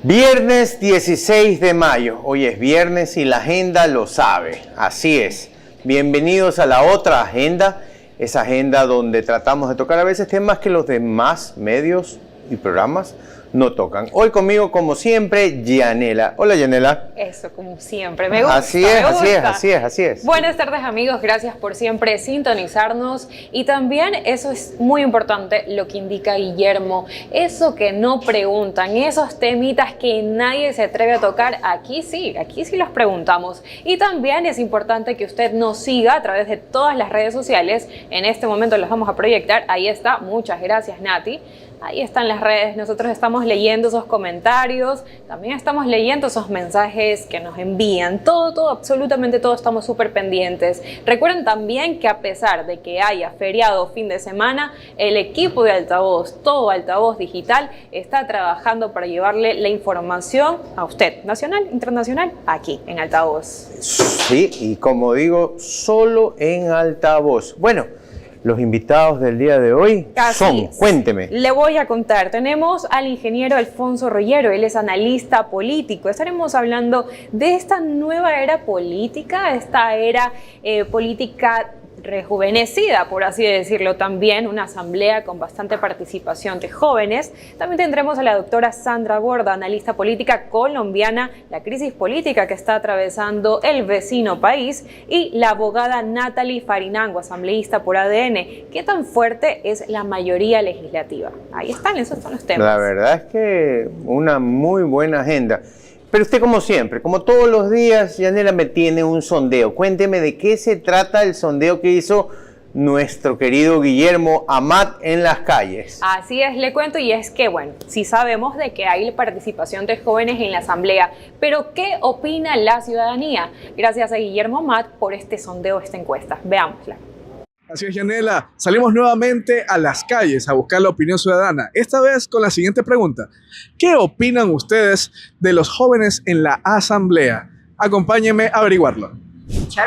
Viernes 16 de mayo, hoy es viernes y la agenda lo sabe, así es. Bienvenidos a la otra agenda, esa agenda donde tratamos de tocar a veces temas que los demás medios y programas no tocan. Hoy conmigo, como siempre, Yanela. Hola, Yanela. Eso, como siempre, me gusta. Así es. Buenas tardes, amigos, gracias por siempre sintonizarnos. Y también, eso es muy importante, lo que indica Guillermo, eso que no preguntan, esos temitas que nadie se atreve a tocar, aquí sí los preguntamos. Y también es importante que usted nos siga a través de todas las redes sociales. En este momento las vamos a proyectar, ahí está, muchas gracias, Nati. Ahí están las redes, nosotros estamos leyendo esos comentarios, también estamos leyendo esos mensajes que nos envían, todo, absolutamente todo, estamos súper pendientes. Recuerden también que a pesar de que haya feriado o fin de semana, el equipo de Altavoz, todo Altavoz Digital, está trabajando para llevarle la información a usted, nacional, internacional, aquí en Altavoz. Sí, y como digo, solo en Altavoz. Bueno, los invitados del día de hoy son, cuénteme. Le voy a contar, tenemos al ingeniero Alfonso Rollero, él es analista político. Estaremos hablando de esta nueva era política, esta era política rejuvenecida, por así decirlo, también una asamblea con bastante participación de jóvenes. También tendremos a la doctora Sandra Borda, analista política colombiana, la crisis política que está atravesando el vecino país, y la abogada Natalie Farinango, asambleísta por ADN. ¿Qué tan fuerte es la mayoría legislativa? Ahí están, esos son los temas. La verdad es que una muy buena agenda. Pero usted, como siempre, como todos los días, Yanela, me tiene un sondeo. Cuénteme de qué se trata el sondeo que hizo nuestro querido Guillermo Amat en las calles. Así es, le cuento, y es que, bueno, sí sabemos de que hay participación de jóvenes en la asamblea, pero ¿qué opina la ciudadanía? Gracias a Guillermo Amat por este sondeo, esta encuesta. Veámosla. Así es, Yanela. Salimos nuevamente a las calles a buscar la opinión ciudadana, esta vez con la siguiente pregunta. ¿Qué opinan ustedes de los jóvenes en la asamblea? Acompáñenme a averiguarlo.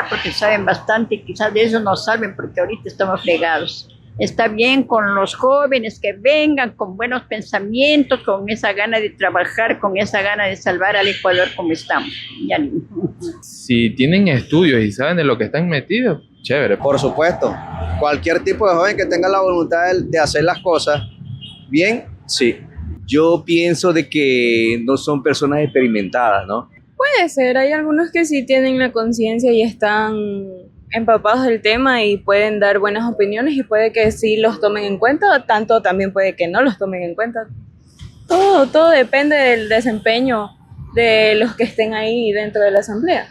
Porque saben bastante y quizás de eso nos salven porque ahorita estamos fregados. Está bien con los jóvenes que vengan con buenos pensamientos, con esa gana de trabajar, con esa gana de salvar al Ecuador como estamos. Si tienen estudios y saben de lo que están metidos, chévere. Por supuesto, cualquier tipo de joven que tenga la voluntad de hacer las cosas bien, sí. Yo pienso de que no son personas experimentadas, ¿no? Puede ser, hay algunos que sí tienen la conciencia y están empapados del tema y pueden dar buenas opiniones y puede que sí los tomen en cuenta, tanto también puede que no los tomen en cuenta. Todo depende del desempeño de los que estén ahí dentro de la asamblea.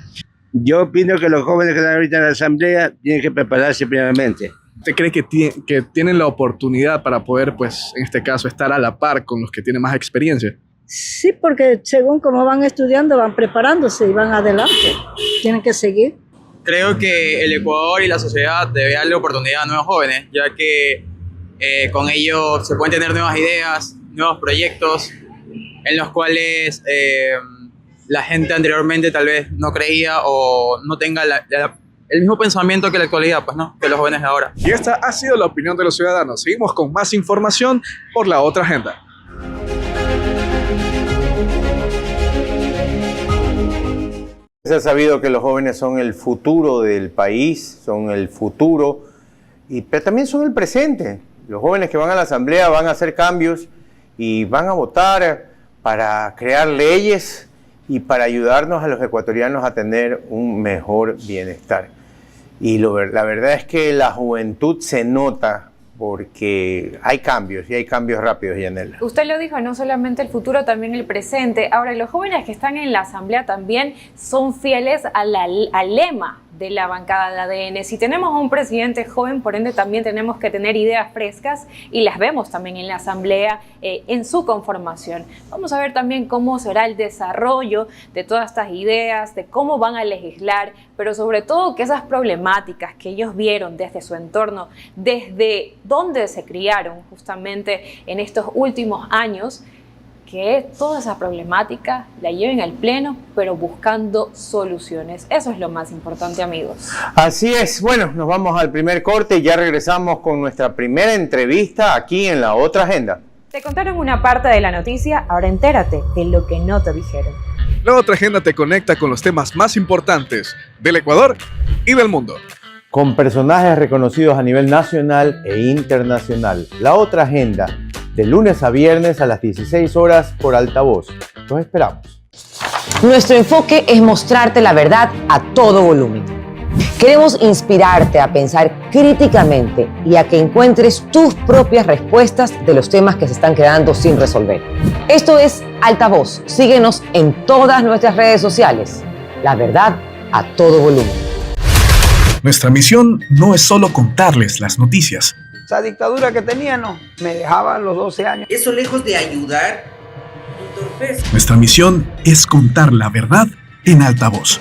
Yo opino que los jóvenes que están ahorita en la asamblea tienen que prepararse primeramente. ¿Usted cree que tienen la oportunidad para poder, pues, en este caso, estar a la par con los que tienen más experiencia? Sí, porque según cómo van estudiando, van preparándose y van adelante. Tienen que seguir. Creo que el Ecuador y la sociedad debe darle oportunidad a nuevos jóvenes, ya que con ellos se pueden tener nuevas ideas, nuevos proyectos, en los cuales la gente anteriormente tal vez no creía o no tenga el mismo pensamiento que la actualidad, pues, ¿no? Que los jóvenes de ahora. Y esta ha sido la opinión de los ciudadanos. Seguimos con más información por la otra agenda. Se ha sabido que los jóvenes son el futuro del país, son el futuro, pero también son el presente. Los jóvenes que van a la asamblea van a hacer cambios y van a votar para crear leyes y para ayudarnos a los ecuatorianos a tener un mejor bienestar. Y la verdad es que la juventud se nota porque hay cambios y hay cambios rápidos, Yanela. Usted lo dijo, no solamente el futuro, también el presente. Ahora, los jóvenes que están en la asamblea también son fieles al lema de la bancada de ADN. Si tenemos a un presidente joven, por ende también tenemos que tener ideas frescas y las vemos también en la Asamblea, en su conformación. Vamos a ver también cómo será el desarrollo de todas estas ideas, de cómo van a legislar, pero sobre todo que esas problemáticas que ellos vieron desde su entorno, desde donde se criaron justamente en estos últimos años, que toda esa problemática la lleven al pleno, pero buscando soluciones. Eso es lo más importante, amigos. Así es. Bueno, nos vamos al primer corte y ya regresamos con nuestra primera entrevista aquí en La Otra Agenda. Te contaron una parte de la noticia, ahora entérate de lo que no te dijeron. La Otra Agenda te conecta con los temas más importantes del Ecuador y del mundo. Con personajes reconocidos a nivel nacional e internacional. La Otra Agenda, de lunes a viernes a las 16 horas por Altavoz. Los esperamos. Nuestro enfoque es mostrarte la verdad a todo volumen. Queremos inspirarte a pensar críticamente y a que encuentres tus propias respuestas de los temas que se están quedando sin resolver. Esto es Altavoz. Síguenos en todas nuestras redes sociales. La verdad a todo volumen. Nuestra misión no es solo contarles las noticias. Esa dictadura que tenían, no, me dejaban los 12 años. Eso lejos de ayudar, entorpece. Nuestra misión es contar la verdad en altavoz.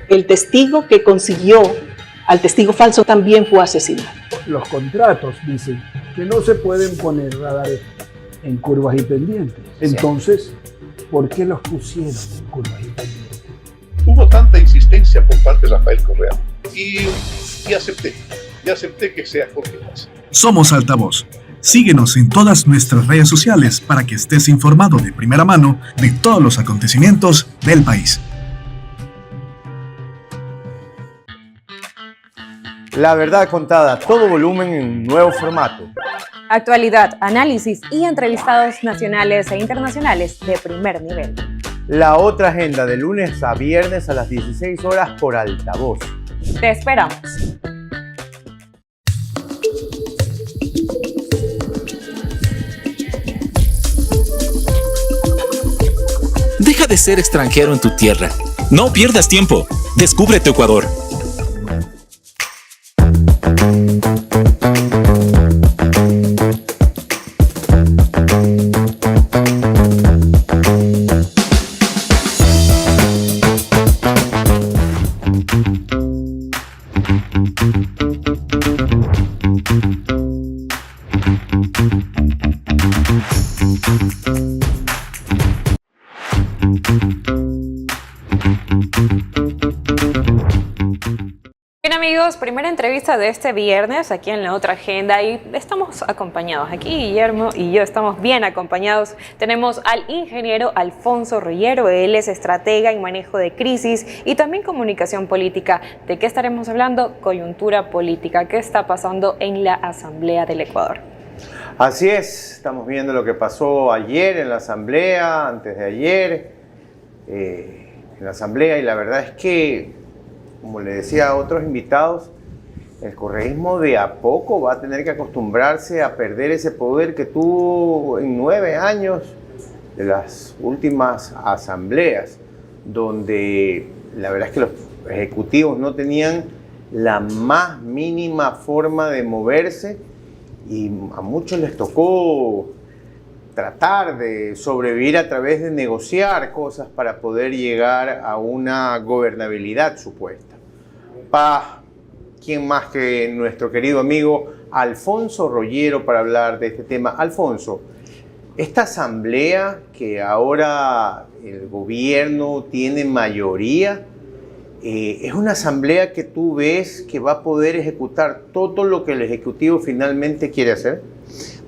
El testigo que consiguió al testigo falso también fue asesinado. Los contratos dicen que no se pueden poner radares en curvas y pendientes. Entonces, ¿por qué los pusieron en curvas y pendientes? Hubo tanta insistencia por parte de Rafael Correa y acepté que sea Jorge Paz. Somos Altavoz. Síguenos en todas nuestras redes sociales para que estés informado de primera mano de todos los acontecimientos del país. La verdad contada a todo volumen en un nuevo formato. Actualidad, análisis y entrevistados nacionales e internacionales de primer nivel. La Otra Agenda, de lunes a viernes a las 16 horas por Altavoz. Te esperamos. Deja de ser extranjero en tu tierra. No pierdas tiempo. Descubre tu Ecuador. Bien, amigos, primera entrevista de este viernes aquí en La Otra Agenda y estamos acompañados. Aquí Guillermo y yo estamos bien acompañados. Tenemos al ingeniero Alfonso Rollero, él es estratega en manejo de crisis y también comunicación política. ¿De qué estaremos hablando? Coyuntura política. ¿Qué está pasando en la Asamblea del Ecuador? Así es, estamos viendo lo que pasó ayer en la Asamblea, antes de ayer, en la Asamblea, y la verdad es que, como le decía a otros invitados, el correísmo de a poco va a tener que acostumbrarse a perder ese poder que tuvo en 9 años de las últimas asambleas, donde la verdad es que los ejecutivos no tenían la más mínima forma de moverse y a muchos les tocó tratar de sobrevivir a través de negociar cosas para poder llegar a una gobernabilidad supuesta. ¿Quién más que nuestro querido amigo Alfonso Rollero para hablar de este tema? Alfonso, esta asamblea que ahora el gobierno tiene mayoría, es una asamblea que tú ves que va a poder ejecutar todo lo que el Ejecutivo finalmente quiere hacer.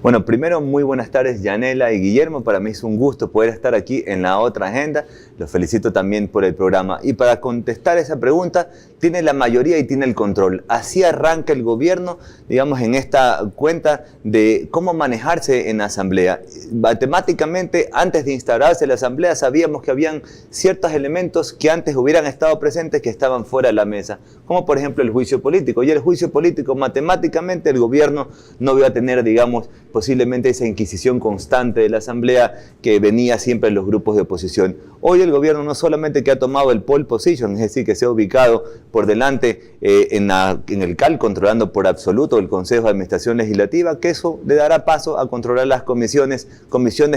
Bueno, primero, muy buenas tardes, Yanela y Guillermo. Para mí es un gusto poder estar aquí en La Otra Agenda. Los felicito también por el programa. Y para contestar esa pregunta, tiene la mayoría y tiene el control. Así arranca el gobierno, digamos, en esta cuenta de cómo manejarse en la Asamblea. Matemáticamente, antes de instaurarse la Asamblea, sabíamos que habían ciertos elementos que antes hubieran estado presentes que estaban fuera de la mesa, como por ejemplo el juicio político. Y el juicio político, matemáticamente, el gobierno no iba a tener, digamos, posiblemente esa inquisición constante de la Asamblea que venía siempre en los grupos de oposición. Hoy el gobierno no solamente que ha tomado el pole position, es decir, que se ha ubicado por delante en el CAL, controlando por absoluto el Consejo de Administración Legislativa, que eso le dará paso a controlar las comisiones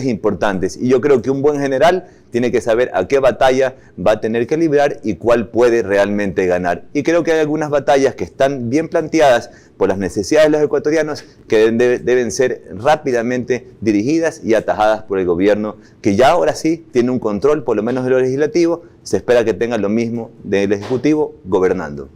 importantes. Y yo creo que un buen general tiene que saber a qué batalla va a tener que librar y cuál puede realmente ganar. Y creo que hay algunas batallas que están bien planteadas por las necesidades de los ecuatorianos que deben ser rápidamente dirigidas y atajadas por el gobierno, que ya ahora sí tiene un control, por lo menos de lo legislativo. Se espera que tenga lo mismo del Ejecutivo gobernando.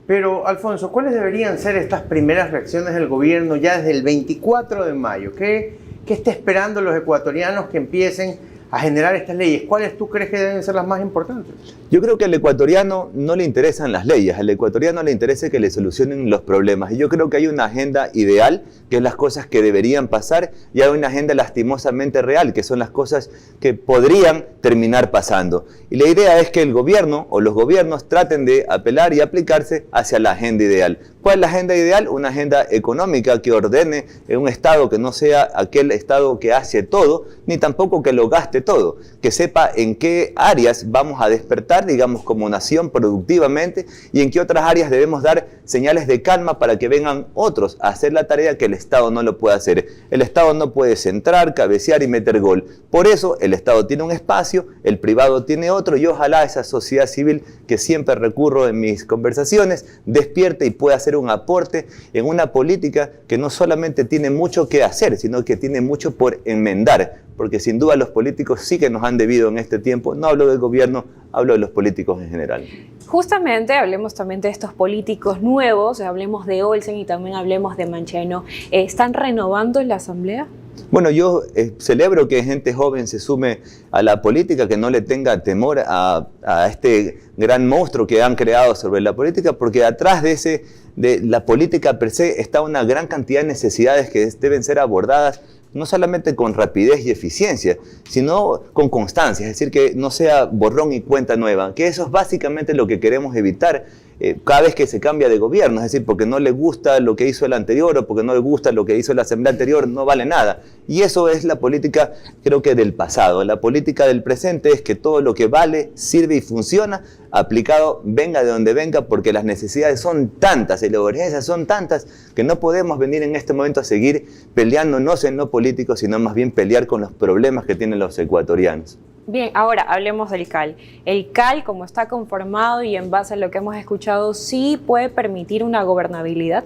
Pero, Alfonso, ¿cuáles deberían ser estas primeras reacciones del gobierno ya desde el 24 de mayo? ¿Qué está esperando los ecuatorianos que empiecen a generar estas leyes? ¿Cuáles tú crees que deben ser las más importantes? Yo creo que al ecuatoriano no le interesan las leyes, al ecuatoriano le interesa que le solucionen los problemas. Y yo creo que hay una agenda ideal, que es las cosas que deberían pasar, y hay una agenda lastimosamente real, que son las cosas que podrían terminar pasando. Y la idea es que el gobierno o los gobiernos traten de apelar y aplicarse hacia la agenda ideal. ¿Cuál es la agenda ideal? Una agenda económica que ordene un Estado que no sea aquel Estado que hace todo, ni tampoco que lo gaste todo, que sepa en qué áreas vamos a despertar, digamos, como nación productivamente, y en qué otras áreas debemos dar señales de calma para que vengan otros a hacer la tarea que el Estado no lo puede hacer. El Estado no puede centrar, cabecear y meter gol. Por eso el Estado tiene un espacio, el privado tiene otro, y ojalá esa sociedad civil que siempre recurro en mis conversaciones despierte y pueda hacer un aporte en una política que no solamente tiene mucho que hacer, sino que tiene mucho por enmendar, porque sin duda los políticos sí que nos han debido en este tiempo. No hablo del gobierno, hablo de los políticos en general. Justamente hablemos también de estos políticos nuevos, hablemos de Olsen y también hablemos de Mancheno. ¿Están renovando la Asamblea? Bueno, yo celebro que gente joven se sume a la política, que no le tenga temor a este gran monstruo que han creado sobre la política, porque atrás de la política per se está una gran cantidad de necesidades que deben ser abordadas no solamente con rapidez y eficiencia, sino con constancia, es decir, que no sea borrón y cuenta nueva, que eso es básicamente lo que queremos evitar cada vez que se cambia de gobierno, es decir, porque no le gusta lo que hizo el anterior o porque no le gusta lo que hizo la asamblea anterior, no vale nada. Y eso es la política, creo que del pasado. La política del presente es que todo lo que vale, sirve y funciona, aplicado venga de donde venga, porque las necesidades son tantas y las urgencias son tantas que no podemos venir en este momento a seguir peleándonos en lo político, sino más bien pelear con los problemas que tienen los ecuatorianos. Bien, ahora hablemos del CAL. El CAL, como está conformado y en base a lo que hemos escuchado, ¿sí puede permitir una gobernabilidad?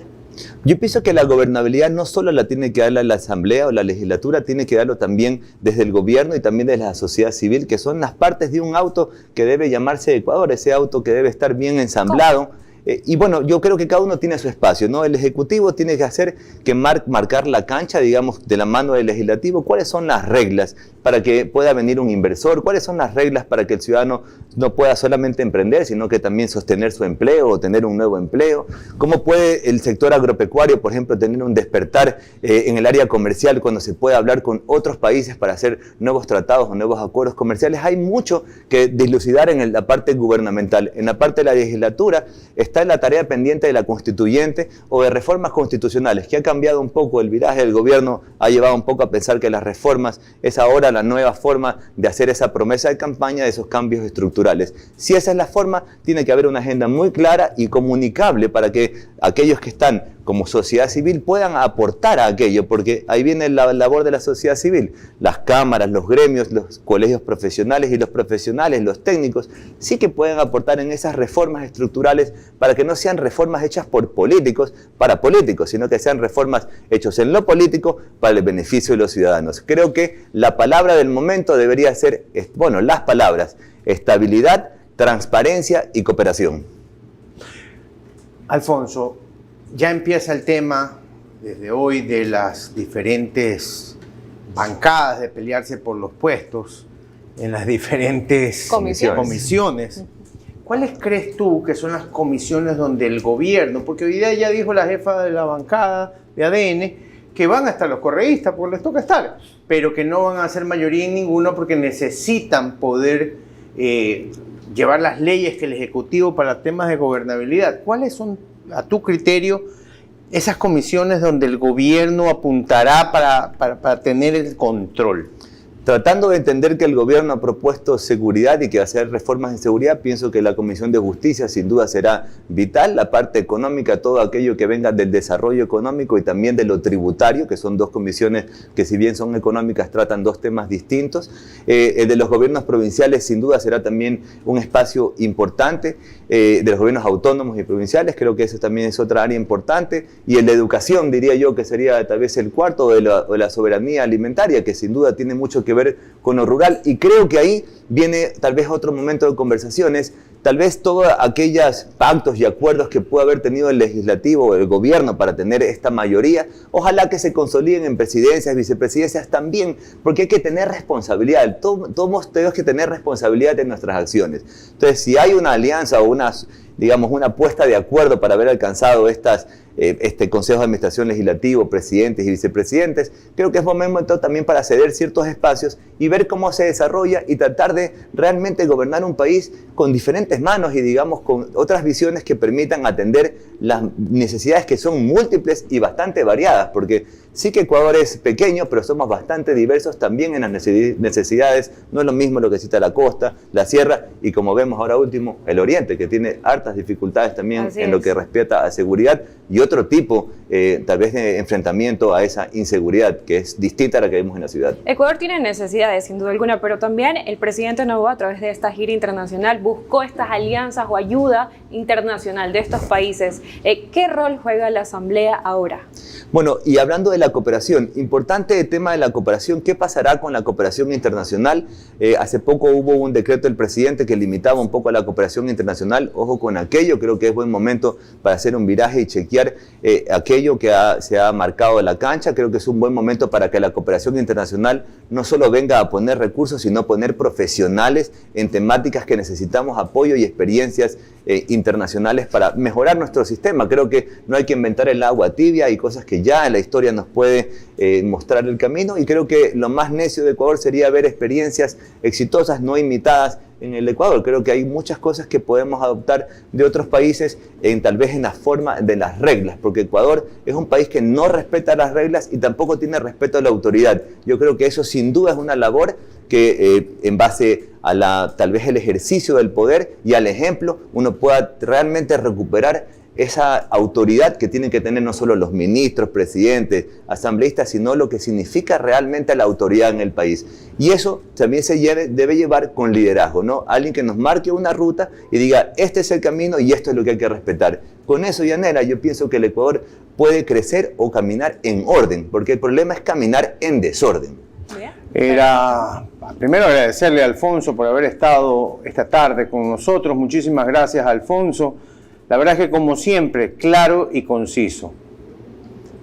Yo pienso que la gobernabilidad no solo la tiene que dar la Asamblea o la legislatura, tiene que darlo también desde el gobierno y también desde la sociedad civil, que son las partes de un auto que debe llamarse Ecuador, ese auto que debe estar bien ensamblado. Y bueno, yo creo que cada uno tiene su espacio, ¿no? El Ejecutivo tiene que hacer que marcar la cancha, digamos, de la mano del Legislativo. ¿Cuáles son las reglas para que pueda venir un inversor? ¿Cuáles son las reglas para que el ciudadano no pueda solamente emprender, sino que también sostener su empleo o tener un nuevo empleo? ¿Cómo puede el sector agropecuario, por ejemplo, tener un despertar en el área comercial cuando se puede hablar con otros países para hacer nuevos tratados o nuevos acuerdos comerciales? Hay mucho que dilucidar en la parte gubernamental. En la parte de la legislatura está en la tarea pendiente de la constituyente o de reformas constitucionales, que ha cambiado un poco el viraje del gobierno, ha llevado un poco a pensar que las reformas es ahora la nueva forma de hacer esa promesa de campaña de esos cambios estructurales. Si esa es la forma, tiene que haber una agenda muy clara y comunicable para que aquellos que están como sociedad civil puedan aportar a aquello, porque ahí viene la labor de la sociedad civil. Las cámaras, los gremios, los colegios profesionales y los profesionales, los técnicos, sí que pueden aportar en esas reformas estructurales para que no sean reformas hechas por políticos para políticos, sino que sean reformas hechas en lo político para el beneficio de los ciudadanos. Creo que la palabra del momento debería ser, bueno, las palabras, estabilidad, transparencia y cooperación. Alfonso, ya empieza el tema desde hoy de las diferentes bancadas de pelearse por los puestos en las diferentes comisiones. ¿Cuáles crees tú que son las comisiones donde el gobierno, porque hoy día ya dijo la jefa de la bancada de ADN que van a estar los correístas porque les toca estar, pero que no van a hacer mayoría en ninguno porque necesitan poder llevar las leyes que el Ejecutivo para temas de gobernabilidad? ¿Cuáles son, a tu criterio, esas comisiones donde el gobierno apuntará para tener el control? Tratando de entender que el gobierno ha propuesto seguridad y que va a hacer reformas de seguridad, pienso que la Comisión de Justicia sin duda será vital. La parte económica, todo aquello que venga del desarrollo económico y también de lo tributario, que son dos comisiones que si bien son económicas tratan dos temas distintos. El de los gobiernos provinciales sin duda será también un espacio importante, de los gobiernos autónomos y provinciales, creo que esa también es otra área importante. Y el de educación, diría yo que sería tal vez el cuarto, de la soberanía alimentaria, que sin duda tiene mucho que ver con lo rural, y creo que ahí viene tal vez otro momento de conversaciones, tal vez todos aquellos pactos y acuerdos que puede haber tenido el legislativo o el gobierno para tener esta mayoría, ojalá que se consoliden en presidencias, vicepresidencias también, porque hay que tener responsabilidad, todos tenemos que tener responsabilidad de nuestras acciones. Entonces, si hay una alianza o una puesta de acuerdo para haber alcanzado este Consejo de Administración Legislativo, presidentes y vicepresidentes, creo que es momento también para ceder ciertos espacios y ver cómo se desarrolla y tratar de realmente gobernar un país con diferentes manos y digamos con otras visiones que permitan atender las necesidades que son múltiples y bastante variadas, porque sí que Ecuador es pequeño, pero somos bastante diversos también en las necesidades. No es lo mismo lo que necesita la costa, la sierra y, como vemos ahora último, el oriente, que tiene hartas dificultades también en lo que respecta a seguridad y otro tipo tal vez de enfrentamiento a esa inseguridad que es distinta a la que vemos en la ciudad. Ecuador tiene necesidades sin duda alguna, pero también el presidente Noboa, a través de esta gira internacional, buscó estas alianzas o ayuda internacional de estos países. ¿Qué rol juega la Asamblea ahora? Bueno, y hablando de la cooperación, importante el tema de la cooperación, ¿qué pasará con la cooperación internacional? Hace poco hubo un decreto del presidente que limitaba un poco a la cooperación internacional, ojo con aquello, creo que es buen momento para hacer un viraje y chequear aquello que se ha marcado en la cancha. Creo que es un buen momento para que la cooperación internacional no solo venga a poner recursos, sino poner profesionales en temáticas que necesitamos apoyo y experiencias internacionales para mejorar nuestro sistema. Creo que no hay que inventar el agua tibia, hay cosas que ya en la historia nos puede mostrar el camino, y creo que lo más necio de Ecuador sería ver experiencias exitosas no imitadas en el Ecuador. Creo que hay muchas cosas que podemos adoptar de otros países, tal vez en la forma de las reglas, porque Ecuador es un país que no respeta las reglas y tampoco tiene respeto a la autoridad. Yo creo que eso sin duda es una labor que en base a tal vez el ejercicio del poder y al ejemplo, uno pueda realmente recuperar esa autoridad que tienen que tener no solo los ministros, presidentes, asambleístas, sino lo que significa realmente la autoridad en el país. Y eso también debe llevar con liderazgo, ¿no? Alguien que nos marque una ruta y diga, este es el camino y esto es lo que hay que respetar. Con eso, Yanela, yo pienso que el Ecuador puede crecer o caminar en orden, porque el problema es caminar en desorden. Primero agradecerle a Alfonso por haber estado esta tarde con nosotros. Muchísimas gracias, Alfonso. La verdad es que, como siempre, claro y conciso.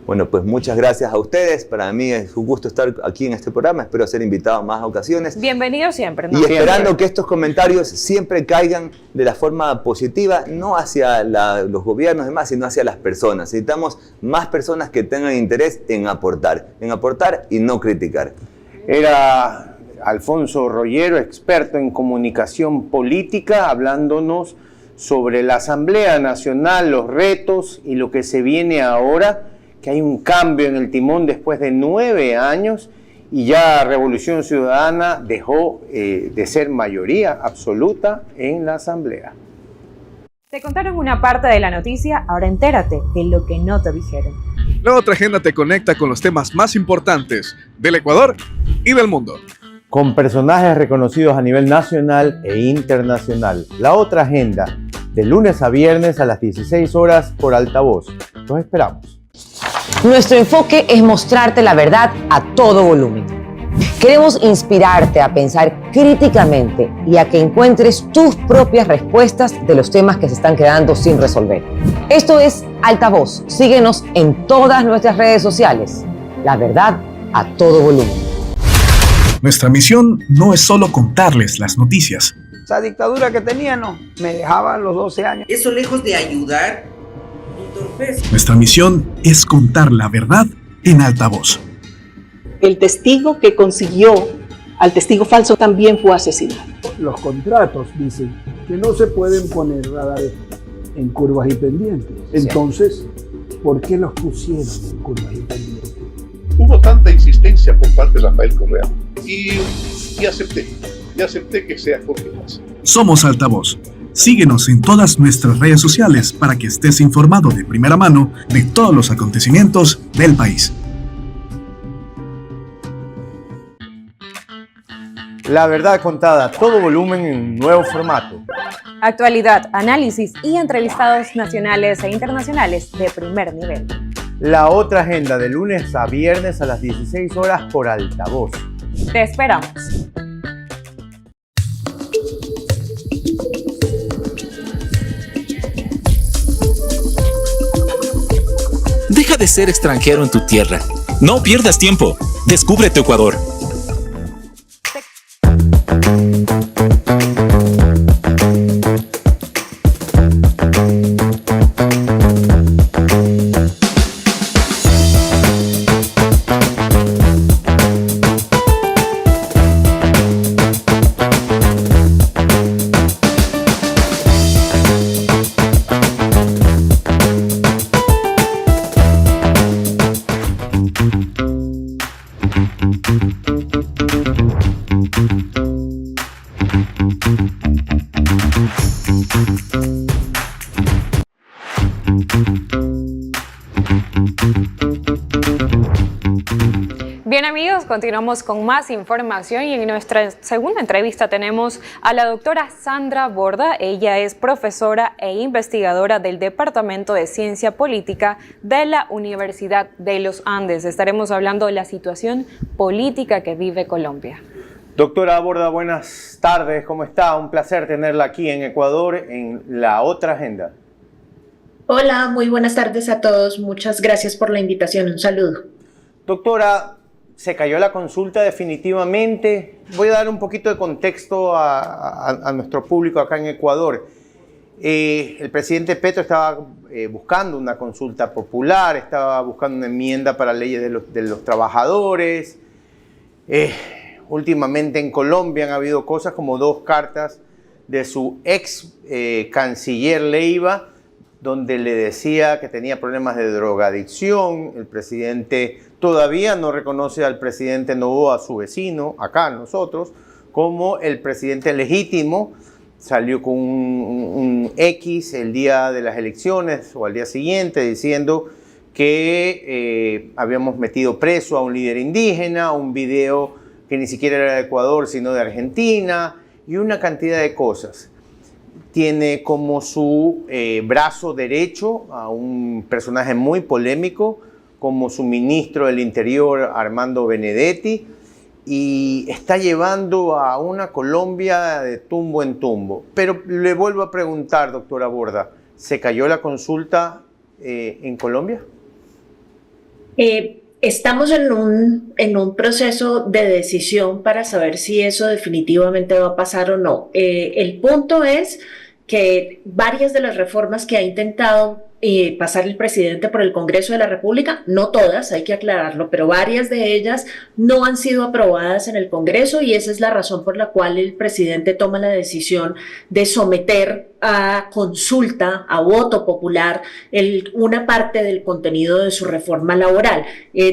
Bueno, pues muchas gracias a ustedes. Para mí es un gusto estar aquí en este programa. Espero ser invitado a más ocasiones. Bienvenido siempre, ¿no? Y esperando que estos comentarios siempre caigan de la forma positiva, no hacia los gobiernos y demás, sino hacia las personas. Necesitamos más personas que tengan interés en aportar y no criticar. Era Alfonso Rollero, experto en comunicación política, hablándonos sobre la Asamblea Nacional, los retos y lo que se viene ahora, que hay un cambio en el timón después de 9 años y ya Revolución Ciudadana dejó de ser mayoría absoluta en la Asamblea. Te contaron una parte de la noticia, ahora entérate de lo que no te dijeron. La Otra Agenda te conecta con los temas más importantes del Ecuador y del mundo. Con personajes reconocidos a nivel nacional e internacional. La Otra Agenda, de lunes a viernes a las 16 horas por Altavoz. Los esperamos. Nuestro enfoque es mostrarte la verdad a todo volumen. Queremos inspirarte a pensar críticamente y a que encuentres tus propias respuestas de los temas que se están quedando sin resolver. Esto es Altavoz. Síguenos en todas nuestras redes sociales. La verdad a todo volumen. Nuestra misión no es solo contarles las noticias. Esa dictadura que teníamos me dejaba a los 12 años. Eso, lejos de ayudar, entorpece. Nuestra misión es contar la verdad en Altavoz. El testigo que consiguió al testigo falso también fue asesinado. Los contratos dicen que no se pueden poner radares en curvas y pendientes. Entonces, ¿por qué los pusieron en curvas y pendientes? Hubo tanta insistencia por parte de Rafael Correa y acepté que sea Jorge Paz. Somos Altavoz. Síguenos en todas nuestras redes sociales para que estés informado de primera mano de todos los acontecimientos del país. La verdad contada, todo volumen en un nuevo formato. Actualidad, análisis y entrevistados nacionales e internacionales de primer nivel. La otra agenda de lunes a viernes a las 16 horas por Altavoz. Te esperamos. Deja de ser extranjero en tu tierra. No pierdas tiempo. Descubre tu Ecuador. Bien amigos, continuamos con más información y en nuestra segunda entrevista tenemos a la doctora Sandra Borda. Ella es profesora e investigadora del Departamento de Ciencia Política de la Universidad de los Andes. Estaremos hablando de la situación política que vive Colombia. Doctora Borda, buenas tardes, ¿cómo está? Un placer tenerla aquí en Ecuador en La Otra Agenda. Hola, muy buenas tardes a todos. Muchas gracias por la invitación. Un saludo. Doctora, se cayó la consulta definitivamente. Voy a dar un poquito de contexto a nuestro público acá en Ecuador. El presidente Petro estaba buscando una consulta popular, estaba buscando una enmienda para leyes de los trabajadores. Últimamente en Colombia han habido cosas como 2 cartas de su ex canciller Leiva, donde le decía que tenía problemas de drogadicción. El presidente todavía no reconoce al presidente Noboa, su vecino, acá nosotros, como el presidente legítimo. Salió con un X el día de las elecciones o al día siguiente diciendo que habíamos metido preso a un líder indígena, un video que ni siquiera era de Ecuador sino de Argentina y una cantidad de cosas. Tiene como su brazo derecho a un personaje muy polémico como su ministro del Interior, Armando Benedetti, y está llevando a una Colombia de tumbo en tumbo. Pero le vuelvo a preguntar, doctora Borda, ¿se cayó la consulta en Colombia? Estamos en un proceso de decisión para saber si eso definitivamente va a pasar o no. El punto es que varias de las reformas que ha intentado pasar el presidente por el Congreso de la República, no todas, hay que aclararlo, pero varias de ellas no han sido aprobadas en el Congreso y esa es la razón por la cual el presidente toma la decisión de someter a consulta, a voto popular, una parte del contenido de su reforma laboral.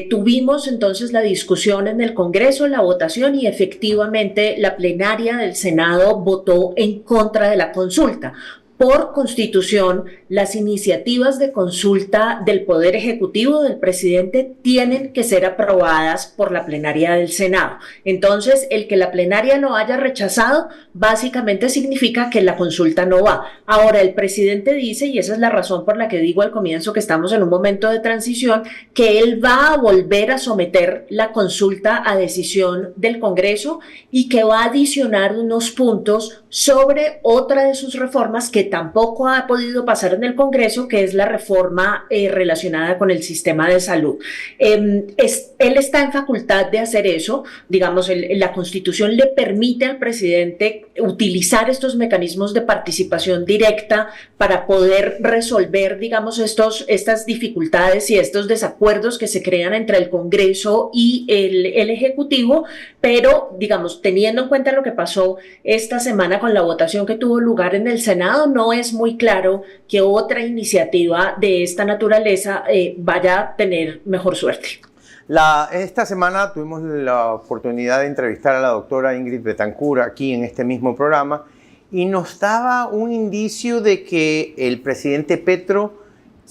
Tuvimos entonces la discusión en el Congreso, la votación y efectivamente la plenaria del Senado votó en contra de la consulta. Por Constitución, las iniciativas de consulta del Poder Ejecutivo del presidente tienen que ser aprobadas por la plenaria del Senado. Entonces, el que la plenaria lo haya rechazado, básicamente significa que la consulta no va. Ahora, el presidente dice, y esa es la razón por la que digo al comienzo que estamos en un momento de transición, que él va a volver a someter la consulta a decisión del Congreso y que va a adicionar unos puntos sobre otra de sus reformas que tampoco ha podido pasar en el Congreso, que es la reforma relacionada con el sistema de salud. Él está en facultad de hacer eso, digamos, la Constitución le permite al presidente utilizar estos mecanismos de participación directa para poder resolver, digamos, estas dificultades y estos desacuerdos que se crean entre el Congreso y el Ejecutivo, pero, digamos, teniendo en cuenta lo que pasó esta semana con la votación que tuvo lugar en el Senado, no es muy claro que otra iniciativa de esta naturaleza vaya a tener mejor suerte. Esta semana tuvimos la oportunidad de entrevistar a la doctora Ingrid Betancourt aquí en este mismo programa y nos daba un indicio de que el presidente Petro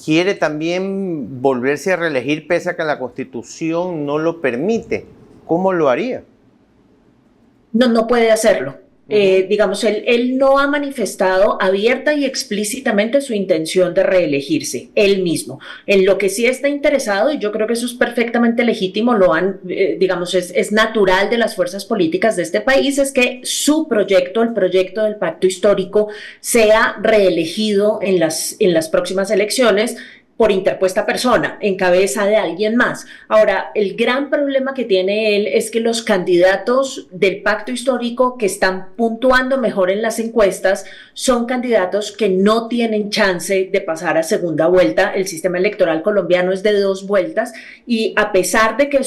quiere también volverse a reelegir pese a que la Constitución no lo permite. ¿Cómo lo haría? No puede hacerlo. Digamos, él no ha manifestado abierta y explícitamente su intención de reelegirse, él mismo. En lo que sí está interesado, y yo creo que eso es perfectamente legítimo, digamos, es natural de las fuerzas políticas de este país, es que su proyecto, el proyecto del pacto histórico, sea reelegido en las próximas elecciones por interpuesta persona, en cabeza de alguien más. Ahora, el gran problema que tiene él es que los candidatos del pacto histórico que están puntuando mejor en las encuestas son candidatos que no tienen chance de pasar a segunda vuelta. El sistema electoral colombiano es de 2 vueltas y a pesar de que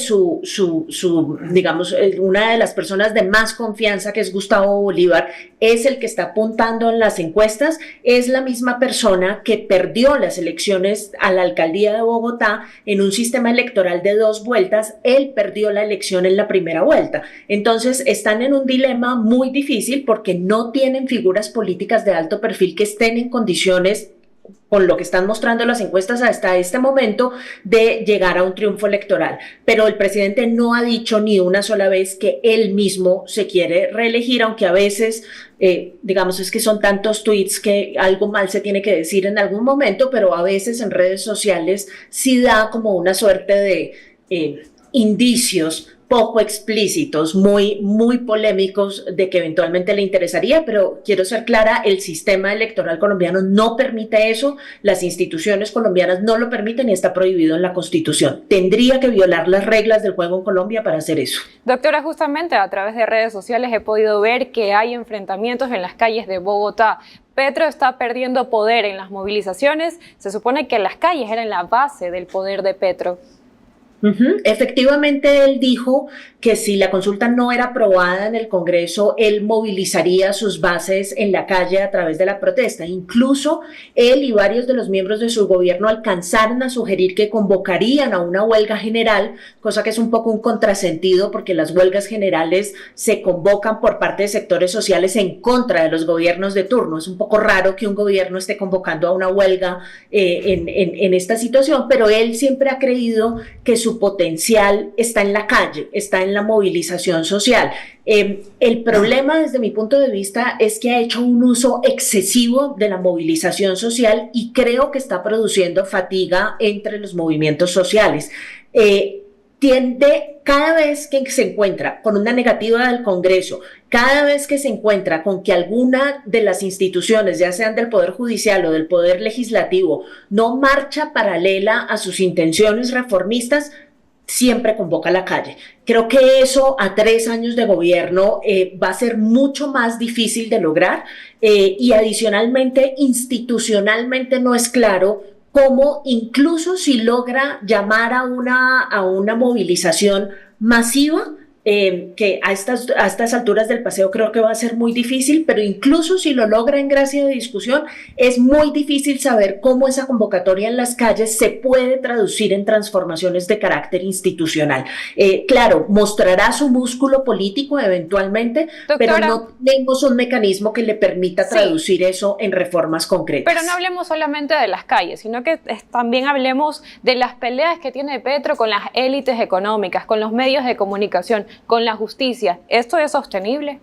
digamos, una de las personas de más confianza, que es Gustavo Bolívar, es el que está apuntando en las encuestas, es la misma persona que perdió las elecciones a la alcaldía de Bogotá en un sistema electoral de 2 vueltas. Él perdió la elección en la primera vuelta. Entonces están en un dilema muy difícil porque no tienen figuras políticas de alto perfil que estén en condiciones, con lo que están mostrando las encuestas hasta este momento, de llegar a un triunfo electoral. Pero el presidente no ha dicho ni una sola vez que él mismo se quiere reelegir, aunque a veces, digamos, es que son tantos tweets que algo mal se tiene que decir en algún momento, pero a veces en redes sociales sí da como una suerte de indicios poco explícitos, muy polémicos, de que eventualmente le interesaría, pero quiero ser clara, el sistema electoral colombiano no permite eso, las instituciones colombianas no lo permiten y está prohibido en la Constitución. Tendría que violar las reglas del juego en Colombia para hacer eso. Doctora, justamente a través de redes sociales he podido ver que hay enfrentamientos en las calles de Bogotá. Petro está perdiendo poder en las movilizaciones. Se supone que las calles eran la base del poder de Petro. Efectivamente, él dijo que si la consulta no era aprobada en el Congreso, él movilizaría sus bases en la calle a través de la protesta. Incluso él y varios de los miembros de su gobierno alcanzaron a sugerir que convocarían a una huelga general, cosa que es un poco un contrasentido porque las huelgas generales se convocan por parte de sectores sociales en contra de los gobiernos de turno. Es un poco raro que un gobierno esté convocando a una huelga en esta situación, pero él siempre ha creído que su potencial está en la calle, está en la movilización social. El problema desde mi punto de vista es que ha hecho un uso excesivo de la movilización social y creo que está produciendo fatiga entre los movimientos sociales. Tiende, cada vez que se encuentra con una negativa del Congreso, cada vez que se encuentra con que alguna de las instituciones, ya sean del Poder Judicial o del Poder Legislativo, no marcha paralela a sus intenciones reformistas, siempre convoca a la calle. Creo que eso a 3 años de gobierno va a ser mucho más difícil de lograr y adicionalmente institucionalmente no es claro cómo, incluso si logra llamar a una movilización masiva, que a estas alturas del paseo creo que va a ser muy difícil, pero incluso si lo logra en gracia de discusión, es muy difícil saber cómo esa convocatoria en las calles se puede traducir en transformaciones de carácter institucional. Claro, mostrará su músculo político eventualmente, doctora, pero no tenemos un mecanismo que le permita traducir eso en reformas concretas. Pero no hablemos solamente de las calles, sino que también hablemos de las peleas que tiene Petro con las élites económicas, con los medios de comunicación, con la justicia. ¿Esto es sostenible?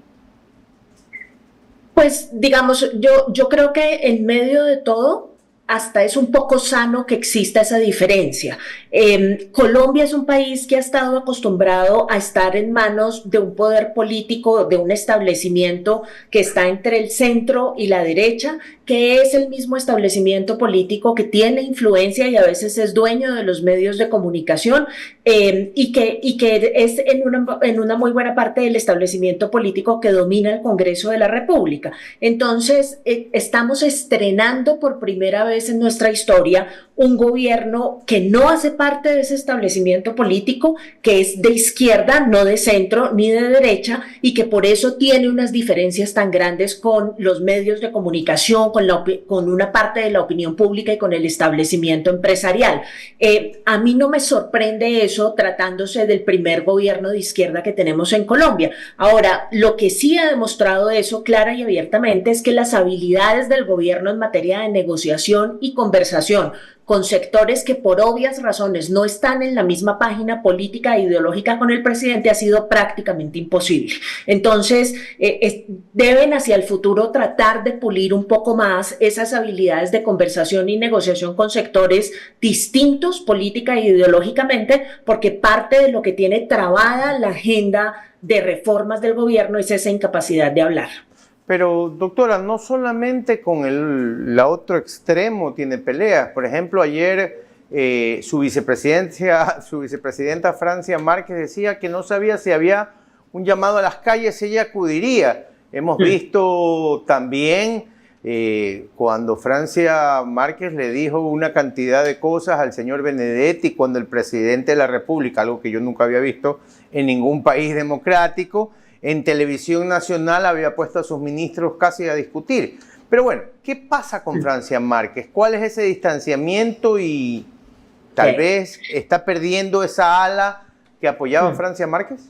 Pues digamos, yo creo que en medio de todo hasta es un poco sano que exista esa diferencia. Colombia es un país que ha estado acostumbrado a estar en manos de un poder político, de un establecimiento que está entre el centro y la derecha, que es el mismo establecimiento político que tiene influencia y a veces es dueño de los medios de comunicación, y que es en una muy buena parte del establecimiento político que domina el Congreso de la República. Entonces, estamos estrenando por primera vez vez en nuestra historia un gobierno que no hace parte de ese establecimiento político, que es de izquierda, no de centro ni de derecha, y que por eso tiene unas diferencias tan grandes con los medios de comunicación, con una parte de la opinión pública y con el establecimiento empresarial. A mí no me sorprende eso tratándose del primer gobierno de izquierda que tenemos en Colombia. Ahora, lo que sí ha demostrado eso clara y abiertamente es que las habilidades del gobierno en materia de negociación y conversación con sectores que por obvias razones no están en la misma página política e ideológica con el presidente ha sido prácticamente imposible. Entonces, deben hacia el futuro tratar de pulir un poco más esas habilidades de conversación y negociación con sectores distintos política e ideológicamente, porque parte de lo que tiene trabada la agenda de reformas del gobierno es esa incapacidad de hablar. Pero, doctora, no solamente con la otro extremo tiene peleas. Por ejemplo, ayer su vicepresidenta Francia Márquez decía que no sabía si había un llamado a las calles, ella acudiría. Hemos visto también cuando Francia Márquez le dijo una cantidad de cosas al señor Benedetti cuando el presidente de la República, algo que yo nunca había visto en ningún país democrático, en televisión nacional había puesto a sus ministros casi a discutir. Pero bueno, ¿qué pasa con Francia Márquez? ¿Cuál es ese distanciamiento y tal vez está perdiendo esa ala que apoyaba a Francia Márquez?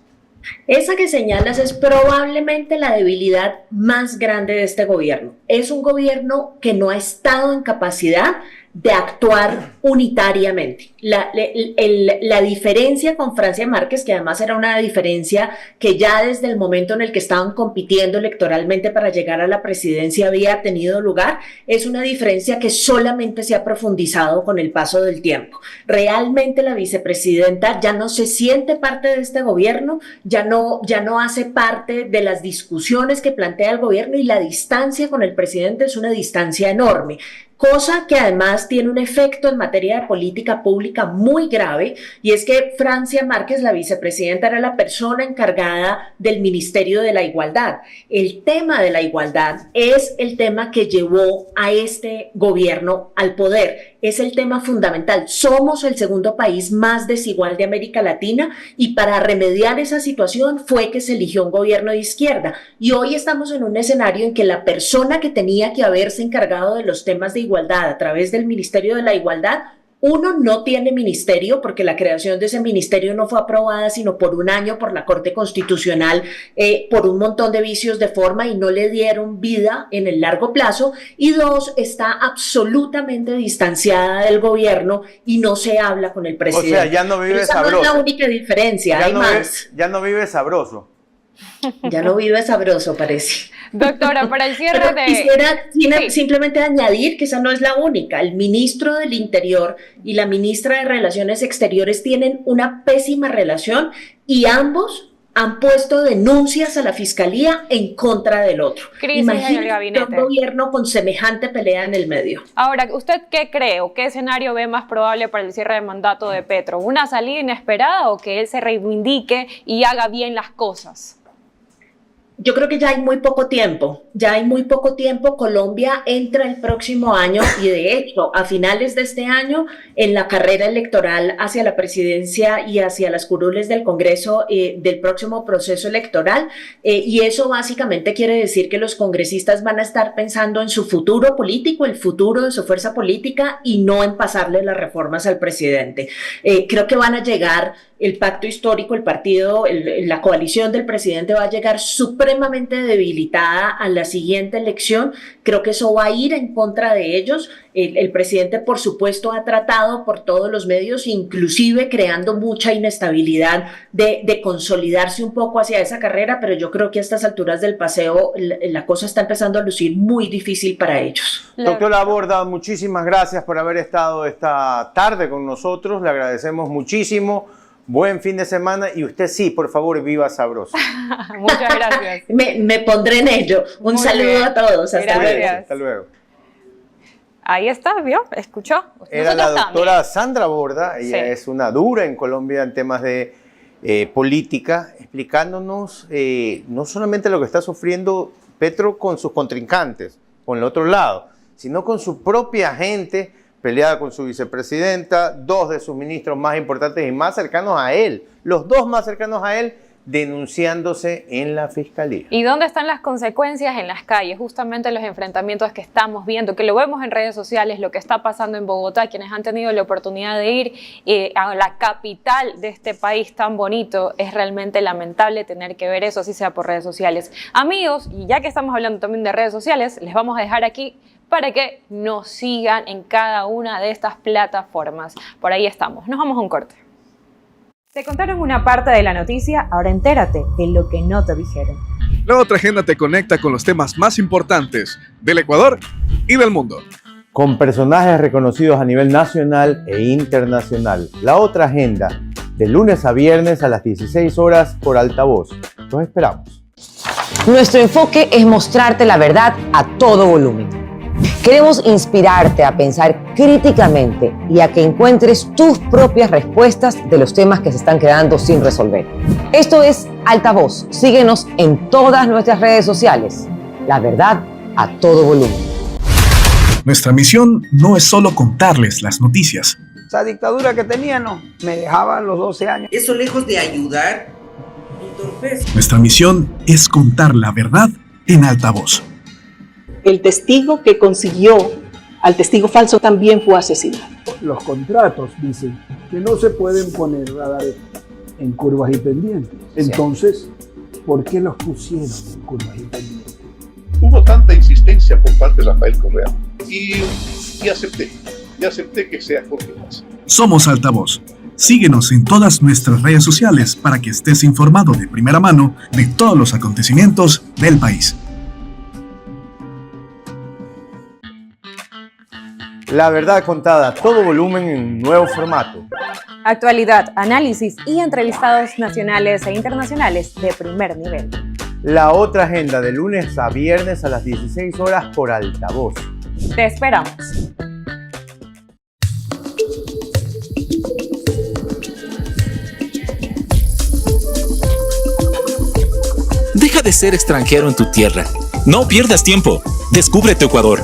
Esa que señalas es probablemente la debilidad más grande de este gobierno. Es un gobierno que no ha estado en capacidad de actuar unitariamente. La diferencia con Francia Márquez, que además era una diferencia que ya desde el momento en el que estaban compitiendo electoralmente para llegar a la presidencia había tenido lugar, es una diferencia que solamente se ha profundizado con el paso del tiempo. Realmente la vicepresidenta ya no se siente parte de este gobierno, ya no hace parte de las discusiones que plantea el gobierno, y la distancia con el presidente es una distancia enorme. Cosa que además tiene un efecto en materia de política pública muy grave, y es que Francia Márquez, la vicepresidenta, era la persona encargada del Ministerio de la Igualdad. El tema de la igualdad es el tema que llevó a este gobierno al poder. Es el tema fundamental. Somos el segundo país más desigual de América Latina, y para remediar esa situación fue que se eligió un gobierno de izquierda. Y hoy estamos en un escenario en que la persona que tenía que haberse encargado de los temas de igualdad a través del Ministerio de la Igualdad, uno, no tiene ministerio, porque la creación de ese ministerio no fue aprobada sino por un año por la Corte Constitucional, por un montón de vicios de forma, y no le dieron vida en el largo plazo. Y dos, está absolutamente distanciada del gobierno y no se habla con el presidente. O sea, ya no vive sabroso. Esa no es la única diferencia, hay más. Ya no vive sabroso. Ya no vive sabroso, parece. Doctora, para el cierre Pero quisiera simplemente añadir que esa no es la única. El ministro del Interior y la ministra de Relaciones Exteriores tienen una pésima relación, y ambos han puesto denuncias a la fiscalía en contra del otro. Imagínate un gobierno con semejante pelea en el medio. Ahora, ¿usted qué cree o qué escenario ve más probable para el cierre de mandato de Petro? ¿Una salida inesperada o que él se reivindique y haga bien las cosas? Yo creo que ya hay muy poco tiempo, Colombia entra el próximo año, y de hecho a finales de este año, en la carrera electoral hacia la presidencia y hacia las curules del Congreso del próximo proceso electoral, y eso básicamente quiere decir que los congresistas van a estar pensando en su futuro político, el futuro de su fuerza política, y no en pasarle las reformas al presidente. Creo que van a llegar, el pacto histórico, el partido, la coalición del presidente va a llegar supremamente debilitada a la siguiente elección. Creo que eso va a ir en contra de ellos. El presidente, por supuesto, ha tratado por todos los medios, inclusive creando mucha inestabilidad, de consolidarse un poco hacia esa carrera, pero yo creo que a estas alturas del paseo la cosa está empezando a lucir muy difícil para ellos. Doctora Borda, muchísimas gracias por haber estado esta tarde con nosotros. Le agradecemos muchísimo. Buen fin de semana, y usted sí, por favor, viva sabroso. Muchas gracias. Me pondré en ello. Un saludo a todos. Hasta luego. Hasta luego. Ahí está, ¿vio? ¿Escuchó? Era la doctora Sandra Borda, ella es una dura en Colombia en temas de política, explicándonos no solamente lo que está sufriendo Petro con sus contrincantes, con el otro lado, sino con su propia gente, peleada con su vicepresidenta, 2 de sus ministros más importantes y más cercanos a él, los 2 más cercanos a él, denunciándose en la fiscalía. ¿Y dónde están las consecuencias en las calles? Justamente los enfrentamientos que estamos viendo, que lo vemos en redes sociales, lo que está pasando en Bogotá, quienes han tenido la oportunidad de ir a la capital de este país tan bonito, es realmente lamentable tener que ver eso, así sea por redes sociales. Amigos, y ya que estamos hablando también de redes sociales, les vamos a dejar aquí para que nos sigan en cada una de estas plataformas. Por ahí estamos. Nos vamos a un corte. Te contaron una parte de la noticia, ahora entérate de lo que no te dijeron. La Otra Agenda te conecta con los temas más importantes del Ecuador y del mundo. Con personajes reconocidos a nivel nacional e internacional. La Otra Agenda, de lunes a viernes a las 16 horas por Altavoz. Los esperamos. Nuestro enfoque es mostrarte la verdad a todo volumen. Queremos inspirarte a pensar críticamente y a que encuentres tus propias respuestas de los temas que se están quedando sin resolver. Esto es Altavoz. Síguenos en todas nuestras redes sociales. La verdad a todo volumen. Nuestra misión no es solo contarles las noticias. Esa dictadura que tenía, no, me dejaba a los 12 años. Eso lejos de ayudar, entorpece. Nuestra misión es contar la verdad en Altavoz. El testigo que consiguió al testigo falso también fue asesinado. Los contratos dicen que no se pueden poner radares en curvas y pendientes. Entonces, ¿por qué los pusieron en curvas y pendientes? Hubo tanta insistencia por parte de Rafael Correa y acepté que sea Jorge Massa. Somos Altavoz. Síguenos en todas nuestras redes sociales para que estés informado de primera mano de todos los acontecimientos del país. La verdad contada, todo volumen en un nuevo formato. Actualidad, análisis y entrevistados nacionales e internacionales de primer nivel. La Otra Agenda, de lunes a viernes a las 16 horas por Altavoz. Te esperamos. Deja de ser extranjero en tu tierra. No pierdas tiempo. Descubre tu Ecuador.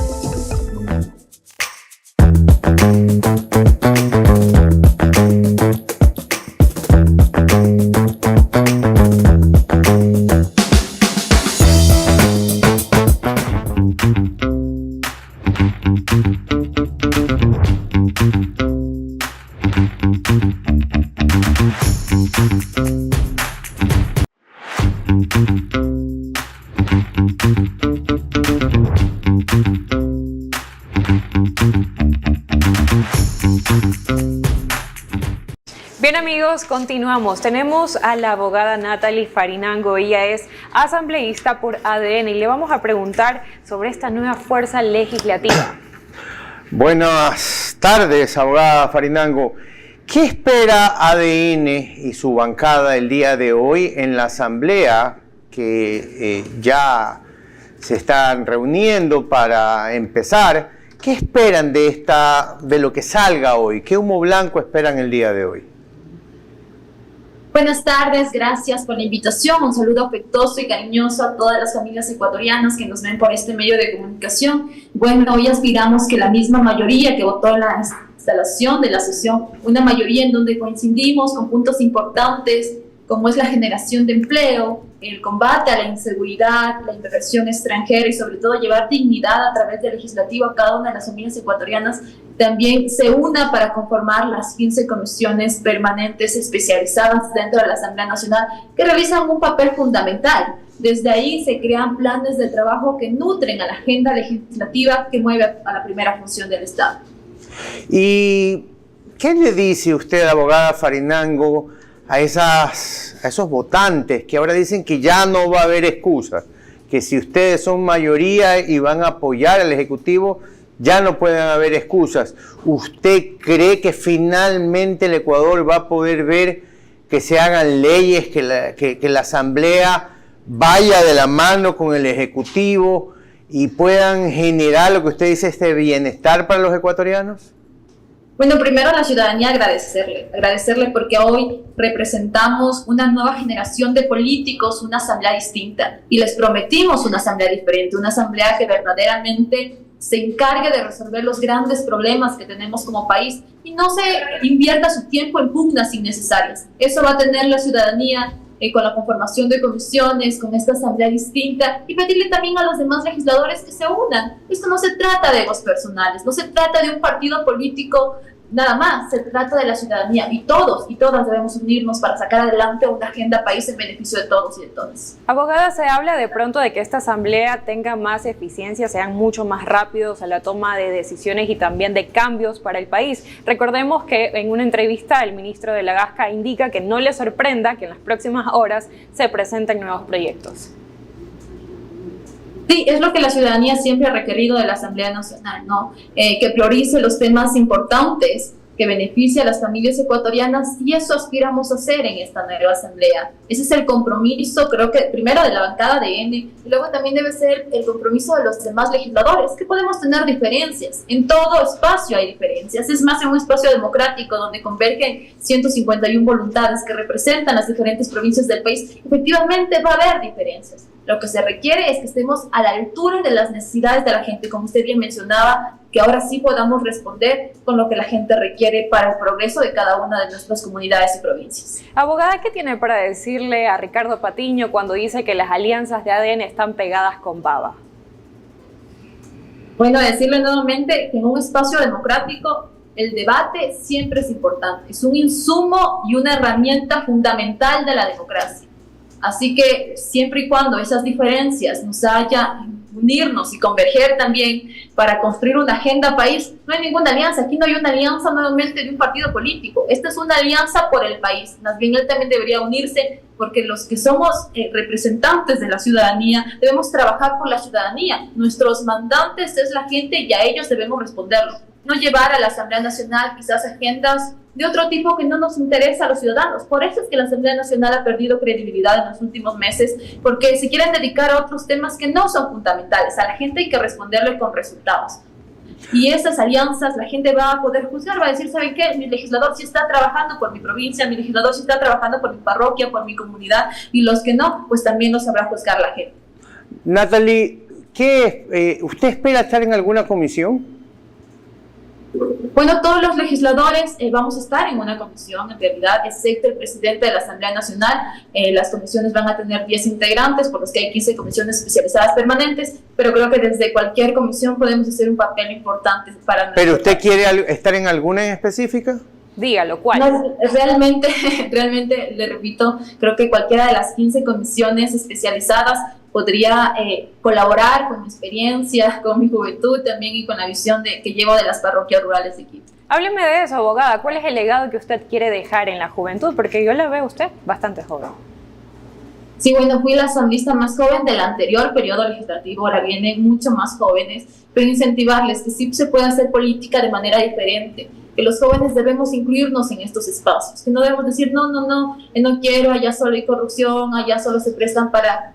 Bien amigos, continuamos. Tenemos a la abogada Natalie Farinango. Ella es asambleísta por ADN y le vamos a preguntar sobre esta nueva fuerza legislativa. Buenas tardes, abogada Farinango. ¿Qué espera ADN y su bancada el día de hoy en la asamblea que ya se están reuniendo para empezar? ¿Qué esperan de lo que salga hoy? ¿Qué humo blanco esperan el día de hoy? Buenas tardes, gracias por la invitación. Un saludo afectuoso y cariñoso a todas las familias ecuatorianas que nos ven por este medio de comunicación. Bueno, hoy aspiramos que la misma mayoría que votó en la instalación de la sesión, una mayoría en donde coincidimos con puntos importantes como es la generación de empleo, el combate a la inseguridad, la inversión extranjera y sobre todo llevar dignidad a través del legislativo a cada una de las familias ecuatorianas, también se una para conformar las 15 comisiones permanentes especializadas dentro de la Asamblea Nacional que realizan un papel fundamental. Desde ahí se crean planes de trabajo que nutren a la agenda legislativa que mueve a la primera función del Estado. ¿Y qué le dice usted, abogada Farinango, a esos votantes que ahora dicen que ya no va a haber excusas, que si ustedes son mayoría y van a apoyar al Ejecutivo, ya no pueden haber excusas? ¿Usted cree que finalmente el Ecuador va a poder ver que se hagan leyes, que la Asamblea vaya de la mano con el Ejecutivo y puedan generar lo que usted dice, este bienestar para los ecuatorianos? Bueno, primero a la ciudadanía agradecerle porque hoy representamos una nueva generación de políticos, una asamblea distinta y les prometimos una asamblea diferente, una asamblea que verdaderamente se encargue de resolver los grandes problemas que tenemos como país y no se invierta su tiempo en pugnas innecesarias. Eso va a tener la ciudadanía con la conformación de comisiones, con esta asamblea distinta, y pedirle también a los demás legisladores que se unan. Esto no se trata de egos personales, no se trata de un partido político nada más, se trata de la ciudadanía, y todos y todas debemos unirnos para sacar adelante una agenda país en beneficio de todos y de todas. Abogada, se habla de pronto de que esta asamblea tenga más eficiencia, sean mucho más rápidos a la toma de decisiones y también de cambios para el país. Recordemos que en una entrevista el ministro de la Gasca indica que no le sorprenda que en las próximas horas se presenten nuevos proyectos. Sí, es lo que la ciudadanía siempre ha requerido de la Asamblea Nacional, ¿no? Que priorice los temas importantes que beneficia a las familias ecuatorianas, y eso aspiramos a hacer en esta nueva asamblea. Ese es el compromiso, creo que primero de la bancada de N, y luego también debe ser el compromiso de los demás legisladores, que podemos tener diferencias. En todo espacio hay diferencias, es más, en un espacio democrático donde convergen 151 voluntades que representan las diferentes provincias del país, efectivamente va a haber diferencias. Lo que se requiere es que estemos a la altura de las necesidades de la gente, como usted bien mencionaba, que ahora sí podamos responder con lo que la gente requiere para el progreso de cada una de nuestras comunidades y provincias. Abogada, ¿qué tiene para decirle a Ricardo Patiño cuando dice que las alianzas de ADN están pegadas con baba? Bueno, decirle nuevamente que en un espacio democrático el debate siempre es importante, es un insumo y una herramienta fundamental de la democracia. Así que siempre y cuando esas diferencias nos hayan unirnos y converger también para construir una agenda país, no hay ninguna alianza. Aquí no hay una alianza nuevamente de un partido político. Esta es una alianza por el país. Más bien él también debería unirse, porque los que somos representantes de la ciudadanía debemos trabajar por la ciudadanía. Nuestros mandantes es la gente y a ellos debemos responderlo. No llevar a la Asamblea Nacional quizás agendas de otro tipo que no nos interesa a los ciudadanos. Por eso es que la Asamblea Nacional ha perdido credibilidad en los últimos meses, porque se quieren dedicar a otros temas que no son fundamentales. A la gente hay que responderle con resultados. Y esas alianzas la gente va a poder juzgar, va a decir, ¿saben qué? Mi legislador sí está trabajando por mi provincia, mi legislador sí está trabajando por mi parroquia, por mi comunidad, y los que no, pues también los sabrá juzgar la gente. Natalie, ¿usted espera estar en alguna comisión? Bueno, todos los legisladores vamos a estar en una comisión, en realidad, excepto el presidente de la Asamblea Nacional. Las comisiones van a tener 10 integrantes, por los que hay 15 comisiones especializadas permanentes, pero creo que desde cualquier comisión podemos hacer un papel importante para... ¿Pero usted quiere estar en alguna en específica? Dígalo, ¿cuál? No, realmente, le repito, creo que cualquiera de las 15 comisiones especializadas podría colaborar con mi experiencia, con mi juventud también y con la visión que llevo de las parroquias rurales de Quito. Hábleme de eso, abogada. ¿Cuál es el legado que usted quiere dejar en la juventud? Porque yo la veo a usted bastante joven. Sí, bueno, fui la asambleísta más joven del anterior periodo legislativo, ahora vienen mucho más jóvenes, pero incentivarles que sí se puede hacer política de manera diferente, que los jóvenes debemos incluirnos en estos espacios, que no debemos decir, no quiero, allá solo hay corrupción, allá solo se prestan para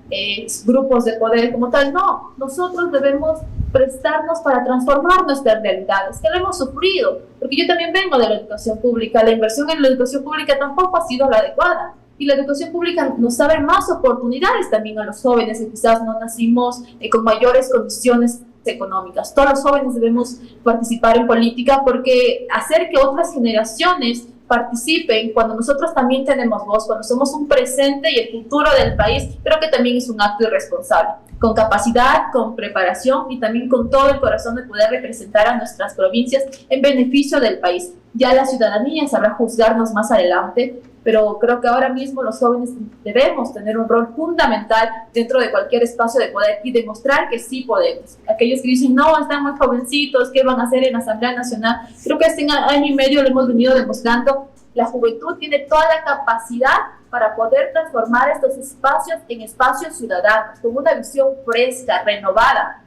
grupos de poder como tal. No, nosotros debemos prestarnos para transformar nuestras realidades, que lo hemos sufrido, porque yo también vengo de la educación pública, la inversión en la educación pública tampoco ha sido la adecuada, y la educación pública nos abre más oportunidades también a los jóvenes que quizás no nacimos con mayores condiciones económicas. Todos los jóvenes debemos participar en política, porque hacer que otras generaciones participen cuando nosotros también tenemos voz, cuando somos un presente y el futuro del país, creo que también es un acto irresponsable, con capacidad, con preparación y también con todo el corazón de poder representar a nuestras provincias en beneficio del país. Ya la ciudadanía sabrá juzgarnos más adelante, pero creo que ahora mismo los jóvenes debemos tener un rol fundamental dentro de cualquier espacio de poder y demostrar que sí podemos. Aquellos que dicen, no, están muy jovencitos, ¿qué van a hacer en la Asamblea Nacional? Creo que este año y medio lo hemos venido demostrando. La juventud tiene toda la capacidad para poder transformar estos espacios en espacios ciudadanos, con una visión fresca, renovada,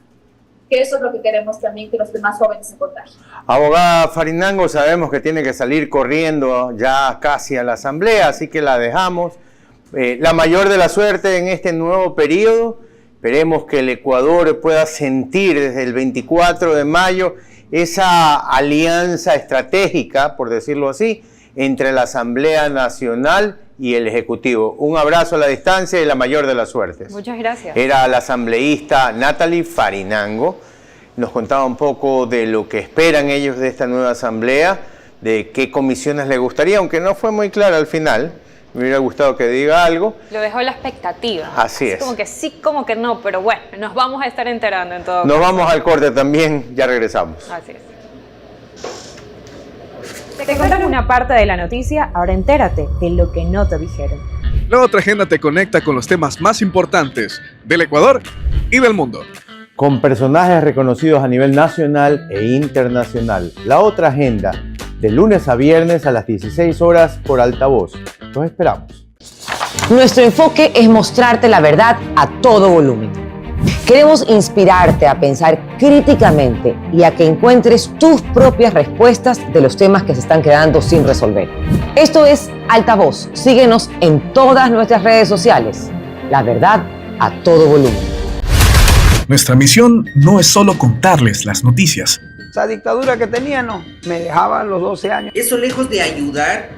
que eso es lo que queremos también, que los demás jóvenes se contagien. Abogada Farinango, sabemos que tiene que salir corriendo ya casi a la asamblea, así que la dejamos. La mayor de la suerte en este nuevo periodo. Esperemos que el Ecuador pueda sentir desde el 24 de mayo esa alianza estratégica, por decirlo así, entre la Asamblea Nacional y el Ejecutivo. Un abrazo a la distancia y la mayor de las suertes. Muchas gracias. Era la asambleísta Natalie Farinango, nos contaba un poco de lo que esperan ellos de esta nueva asamblea, de qué comisiones les gustaría, aunque no fue muy claro al final. Me hubiera gustado que diga algo. Lo dejó la expectativa. Así es. Como que sí, como que no, pero bueno, nos vamos a estar enterando en todo caso. Nos vamos al corte también, ya regresamos. Así es. Te contaron una parte de la noticia, ahora entérate de lo que no te dijeron. La otra agenda te conecta con los temas más importantes del Ecuador y del mundo. Con personajes reconocidos a nivel nacional e internacional. La otra agenda, de lunes a viernes a las 16 horas por Altavoz. Los esperamos. Nuestro enfoque es mostrarte la verdad a todo volumen. Queremos inspirarte a pensar críticamente y a que encuentres tus propias respuestas de los temas que se están quedando sin resolver. Esto es Altavoz. Síguenos en todas nuestras redes sociales. La verdad a todo volumen. Nuestra misión no es solo contarles las noticias. Esa dictadura que tenían, no, me dejaban los 12 años. Eso lejos de ayudar,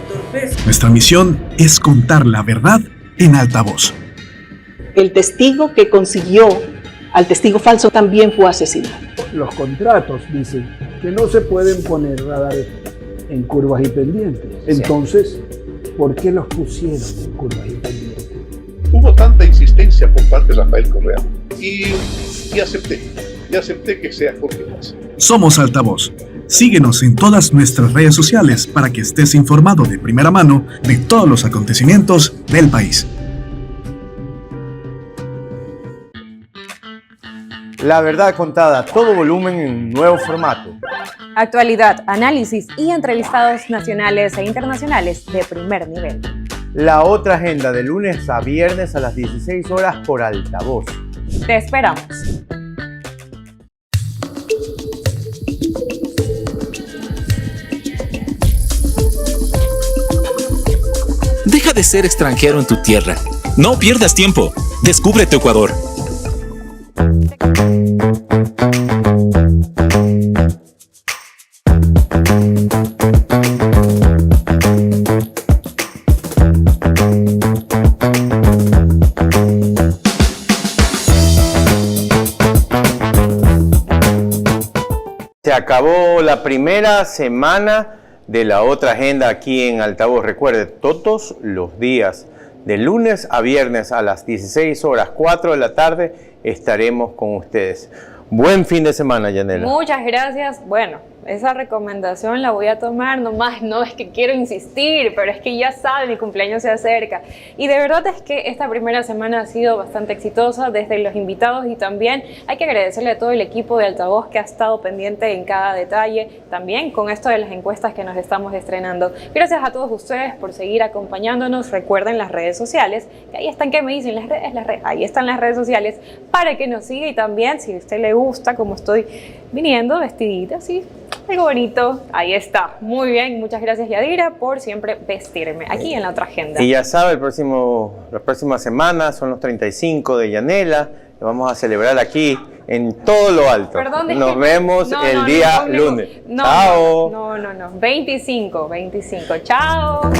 entorpece. Nuestra misión es contar la verdad en Altavoz. El testigo que consiguió al testigo falso también fue asesinado. Los contratos dicen que no se pueden poner radares en curvas y pendientes. Entonces, ¿por qué los pusieron en curvas y pendientes? Hubo tanta insistencia por parte de Rafael Correa y acepté que sea Jorge Glass. Somos Altavoz. Síguenos en todas nuestras redes sociales para que estés informado de primera mano de todos los acontecimientos del país. La verdad contada a todo volumen en un nuevo formato. Actualidad, análisis y entrevistados nacionales e internacionales de primer nivel. La otra agenda, de lunes a viernes a las 16 horas por Altavoz. Te esperamos. Deja de ser extranjero en tu tierra. No pierdas tiempo. Descubre tu Ecuador. Se acabó la primera semana de la otra agenda aquí en Altavoz. Recuerde, todos los días, de lunes a viernes a las 16 horas, 4 de la tarde, estaremos con ustedes. Buen fin de semana, Yanela. Muchas gracias. Bueno, esa recomendación la voy a tomar, nomás no es que quiero insistir, pero es que ya saben, mi cumpleaños se acerca. Y de verdad es que esta primera semana ha sido bastante exitosa desde los invitados y también hay que agradecerle a todo el equipo de Altavoz que ha estado pendiente en cada detalle, también con esto de las encuestas que nos estamos estrenando. Gracias a todos ustedes por seguir acompañándonos. Recuerden las redes sociales, que ahí están, ¿qué me dicen? Las redes, ahí están las redes sociales para que nos siga y también si a usted le gusta como estoy viniendo vestidita así, algo bonito, ahí está. Muy bien, muchas gracias Yadira por siempre vestirme aquí en la otra agenda. Y ya sabe, las próximas semanas son los 35 de Yanela, que vamos a celebrar aquí en todo lo alto. Perdón, nos vemos el día lunes. Chao. No, 25, chao.